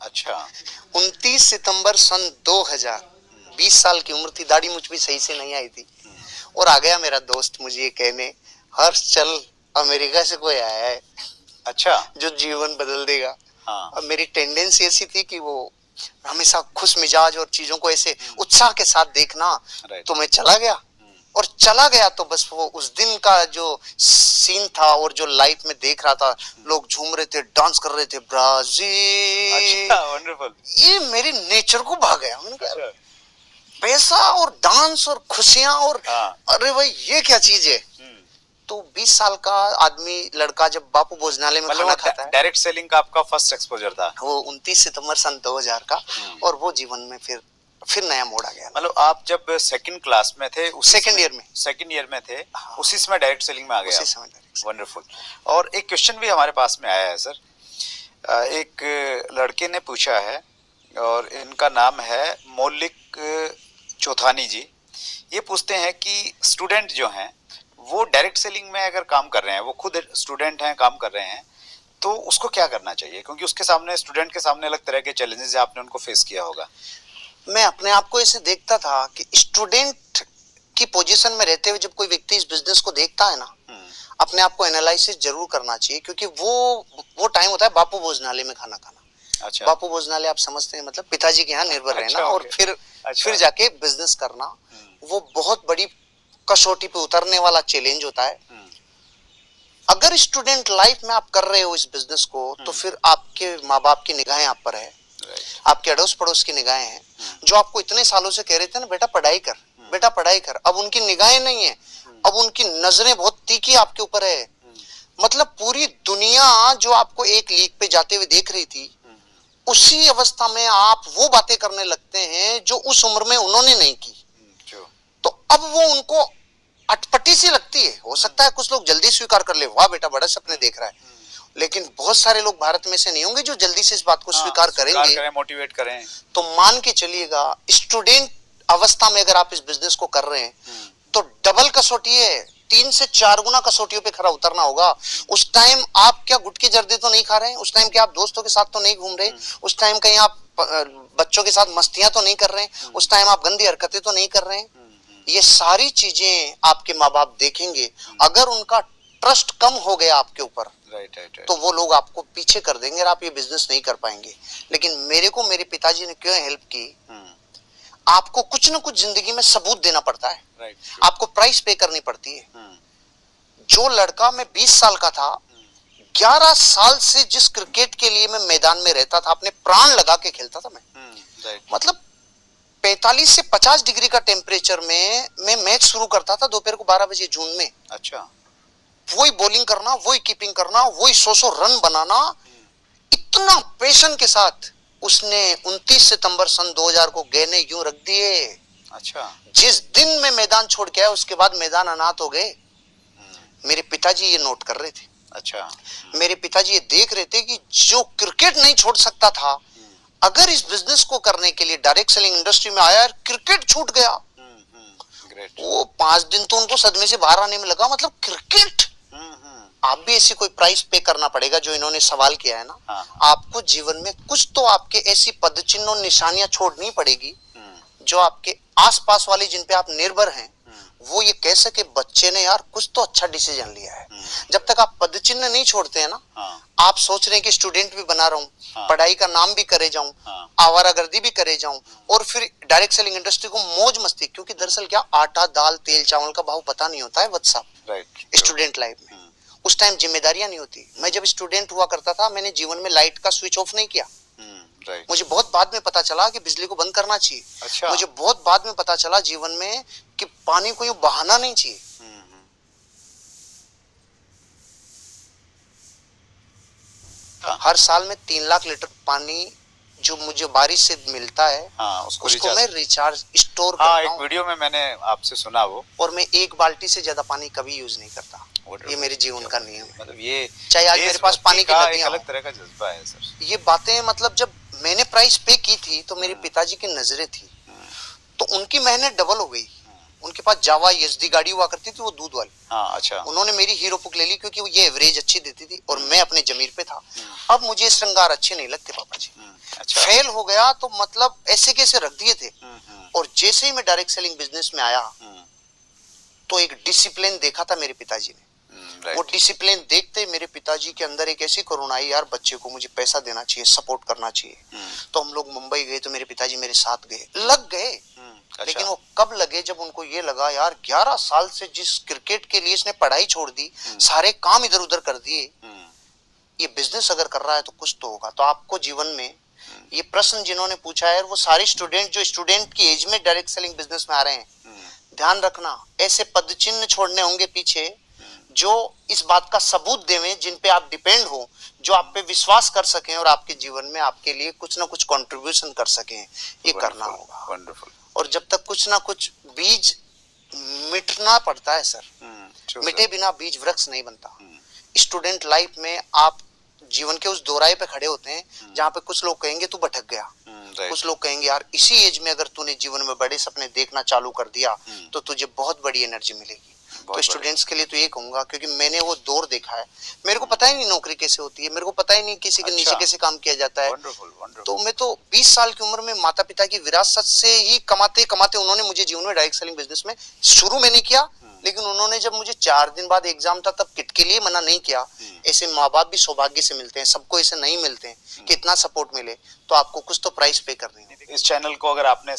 अच्छा। 29 सितंबर सन 2000, 20 साल की उम्र थी, दाढ़ी मुझ भी सही से नहीं आई थी। और आ गया मेरा दोस्त मुझे ये कहने, हर्ष चल अमेरिका से कोई आया है अच्छा। जो जीवन बदल देगा। हाँ। अब मेरी टेंडेंसी ऐसी थी कि वो हमेशा खुश मिजाज और चीजों को ऐसे उत्साह के साथ देखना, तो मैं चला गया। और चला गया तो बस वो उस दिन का जो सीन था और जो लाइफ में देख रहा था, लोग झूम रहे थे, डांस कर रहे थे, ब्राजील। अच्छा, वंडरफुल। ये मेरे नेचर को भा गया। मैंने कहा पैसा और डांस और खुशियां और अरे भाई ये क्या चीज है। तो 20 साल का आदमी लड़का जब बापू भोजनालय में खाना खाता है। डायरेक्ट सेलिंग का आपका फर्स्ट एक्सपोजर था वो 29 सितंबर सन 2000 का। और वो जीवन में फिर नया मोड़ आ गया। मतलब आप जब सेकंड क्लास में थे, सेकंड ईयर में थे, उसी समय डायरेक्ट सेलिंग में आ गया। उसी समय डायरेक्ट। वंडरफुल। और एक क्वेश्चन भी हमारे पास में आया है सर, एक लड़के ने पूछा है और इनका नाम है मौलिक चौथानी जी। ये पूछते हैं कि स्टूडेंट जो हैं वो डायरेक्ट सेलिंग में अगर काम कर रहे हैं, वो खुद स्टूडेंट हैं, काम कर रहे हैं, तो उसको क्या करना चाहिए? क्योंकि उसके सामने, स्टूडेंट के सामने अलग तरह के चैलेंजेस आपने उनको फेस किया होगा। मैं अपने आप को ऐसे देखता था कि स्टूडेंट की पोजीशन में रहते हुए जब कोई व्यक्ति इस बिजनेस को देखता है ना, अपने आप को एनालिसिस जरूर करना चाहिए। क्योंकि वो टाइम होता है बापू भोजनालय में खाना खाना। अच्छा। बापू भोजनालय आप समझते हैं, मतलब पिताजी के यहाँ निर्भर रहना। अच्छा, और फिर जाके बिजनेस करना, वो बहुत बड़ी कसौटी पे उतरने वाला चैलेंज होता है। अगर स्टूडेंट लाइफ में आप कर रहे हो इस बिजनेस को, तो फिर आपके माँ बाप की निगाहें आप पर है, आपके अड़ोस पड़ोस की निगाहें हैं, जो आपको इतने सालों से कह रहे थे ना बेटा पढ़ाई कर, बेटा पढ़ाई कर। अब उनकी निगाहें नहीं है, अब उनकी नजरें बहुत तीखी आपके ऊपर है। मतलब पूरी दुनिया जो आपको एक लीक पे जाते हुए देख रही थी, उसी अवस्था में आप वो बातें करने लगते हैं जो उस उम्र में उन्होंने नहीं की। तो अब वो उनको अटपटी सी लगती है। हो सकता है कुछ लोग जल्दी स्वीकार कर ले, वाह बेटा बड़ा सपने देख रहा है, लेकिन बहुत सारे लोग भारत में से नहीं होंगे जो जल्दी से इस बात को स्वीकार करेंगे, मोटिवेट करें। तो मान के चलिएगा स्टूडेंट अवस्था में अगर आप इस बिजनेस को कर रहे हैं, तो डबल कसौटी है, 3 से 4 गुना कसौटियों पे खरा उतरना होगा। उस टाइम आप क्या गुटके जर्दे तो नहीं खा रहे हैं, उस टाइम क्या आप दोस्तों के साथ तो नहीं घूम रहे, उस टाइम कहीं आप बच्चों के साथ मस्तियां तो नहीं कर रहे हैं, उस टाइम आप गंदी हरकतें तो नहीं कर रहे हैं। ये सारी चीजें आपके माँ बाप देखेंगे। अगर उनका ट्रस्ट कम हो गया आपके ऊपर, तो वो लोग आपको पीछे कर देंगे और आप ये बिजनेस नहीं कर पाएंगे। लेकिन मेरे को मेरे पिताजी ने क्यों हेल्प की, आपको कुछ ना कुछ जिंदगी में सबूत देना पड़ता है, आपको प्राइस पे करनी पड़ती है। जो लड़का मैं 20 साल का था, 11 साल से जिस क्रिकेट के लिए मैं मैदान में रहता था, अपने प्राण लगा के खेलता था मैं। मतलब 45 से 50 डिग्री का टेम्परेचर में मैं मैच शुरू करता था दोपहर को 12 बजे जून में। अच्छा। वही बॉलिंग करना, वही कीपिंग करना, वही 100 रन बनाना, इतना पैशन के साथ। उसने 29 सितंबर सन 2000 को गहने यूं रख दिए। अच्छा। जिस दिन मैं मैदान छोड़ के आया, उसके बाद मैदान अनाथ हो गए। मेरे पिताजी ये नोट कर रहे थे। अच्छा। मेरे पिताजी ये देख रहे थे कि जो क्रिकेट नहीं छोड़ सकता था, अगर इस बिजनेस को करने के लिए डायरेक्ट सेलिंग इंडस्ट्री में आया, क्रिकेट छूट गया। वो 5 दिन तो उनको सदमे से बाहर आने में लगा। मतलब क्रिकेट, आप भी ऐसी कोई प्राइस पे करना पड़ेगा जो इन्होंने सवाल किया है ना। आपको जीवन में कुछ तो आपके ऐसी पद चिन्ह और निशानियां छोड़नी पड़ेगी जो आपके आसपास वाले जिन पे आप निर्भर हैं, वो ये कह सके बच्चे ने यार कुछ तो अच्छा डिसीजन लिया है। जब तक आप पद चिन्ह नहीं छोड़ते हैं ना, आप सोच रहे हैं कि स्टूडेंट भी बना रहा हूँ, पढ़ाई का नाम भी करे जाऊं, आवारागर्दी भी करे जाऊं, और फिर डायरेक्ट सेलिंग इंडस्ट्री को मौज मस्ती। क्योंकि दरअसल क्या, आटा दाल तेल चावल का भाव पता नहीं होता है वत्स साहब, स्टूडेंट लाइफ में। उस टाइम जिम्मेदारियां नहीं होती। मैं जब स्टूडेंट हुआ करता था, मैंने जीवन में लाइट का स्विच ऑफ नहीं किया। मुझे बहुत बाद में पता चला कि बिजली को बंद करना चाहिए। अच्छा। मुझे बहुत बाद में पता चला जीवन में कि पानी को यूं बहाना नहीं चाहिए। हर साल में 3 लाख लीटर पानी जो मुझे बारिश से मिलता है, उसको मैं रिचार्ज स्टोर करता हूं। एक वीडियो में मैंने आपसे सुना वो। और मैं 1 बाल्टी से ज्यादा पानी कभी यूज नहीं करता। ये मेरे जीवन का नियम है। मतलब ये चाहे आज मेरे पास पानी की एक अलग तरह का जज्बा है सर। ये बातें, मतलब जब मैंने प्राइस पे की थी तो मेरे पिताजी की नजरें थी, तो उनकी मेहनत डबल हो गई। उनके पास जावा एसडी गाड़ी हुआ करती थी, वो दूध वाली। हाँ, अच्छा। उन्होंने मेरी हीरो पुक ले ली क्योंकि वो ये एवरेज अच्छी देती थी और मैं अपने जमीर पे था। अब मुझे श्रृंगार अच्छे नहीं लगते पापा जी। अच्छा। फेल हो गया तो मतलब ऐसे कैसे रख दिए थे। और जैसे ही मैं डायरेक्ट सेलिंग बिजनेस में आया तो एक डिसिप्लिन देखा था मेरे पिताजी ने। वो डिसिप्लिन देखते मेरे पिताजी के अंदर एक ऐसी करुणा आई, यार बच्चे को मुझे पैसा देना चाहिए, सपोर्ट करना चाहिए। तो हम लोग मुंबई गए तो मेरे पिताजी मेरे साथ गए, लग गए। अच्छा। लेकिन वो कब लगे जब उनको ये लगा यार 11 साल से जिस क्रिकेट के लिए इसने पढ़ाई छोड़ दी, सारे काम इधर उधर कर दिए, ये बिजनेस अगर कर रहा है तो कुछ तो होगा। तो आपको जीवन में ये प्रश्न जिन्होंने पूछा है वो सारे स्टूडेंट जो स्टूडेंट की एज में डायरेक्ट सेलिंग बिजनेस में आ रहे हैं, ध्यान रखना ऐसे पद चिन्ह छोड़ने होंगे पीछे जो इस बात का सबूत देवें, जिन पे आप डिपेंड हो, जो आप पे विश्वास कर सकें और आपके जीवन में आपके लिए कुछ ना कुछ कंट्रीब्यूशन कर सकें। ये करना होगा। वंडरफुल। और जब तक कुछ ना कुछ बीज मिटना पड़ता है सर, मिटे बिना बीज वृक्ष नहीं बनता। स्टूडेंट लाइफ में आप जीवन के उस दोराहे पे खड़े होते हैं जहाँ पे कुछ लोग कहेंगे तू भटक गया, कुछ लोग कहेंगे यार इसी एज में अगर तूने जीवन में बड़े सपने देखना चालू कर दिया तो तुझे बहुत बड़ी एनर्जी मिलेगी। तो स्टूडेंट्स के लिए तो ये कहूंगा, क्योंकि मैंने वो दौर देखा है, मेरे को पता ही नहीं नौकरी कैसे होती है, मेरे को पता ही नहीं किसी के नीचे कैसे काम किया जाता है। तो मैं तो 20 साल की उम्र में माता पिता की विरासत से ही कमाते कमाते उन्होंने मुझे जीवन में डायरेक्ट सेलिंग बिजनेस में शुरू मैंने किया, लेकिन उन्होंने जब मुझे 4 दिन बाद एग्जाम था तब किट के लिए मना नहीं किया। ऐसे माँ बाप भी सौभाग्य से मिलते हैं, सबको ऐसे नहीं मिलते हैं कि इतना सपोर्ट मिले, तो आपको कुछ तो प्राइस पे करनी है। इस चैनल को अगर आपने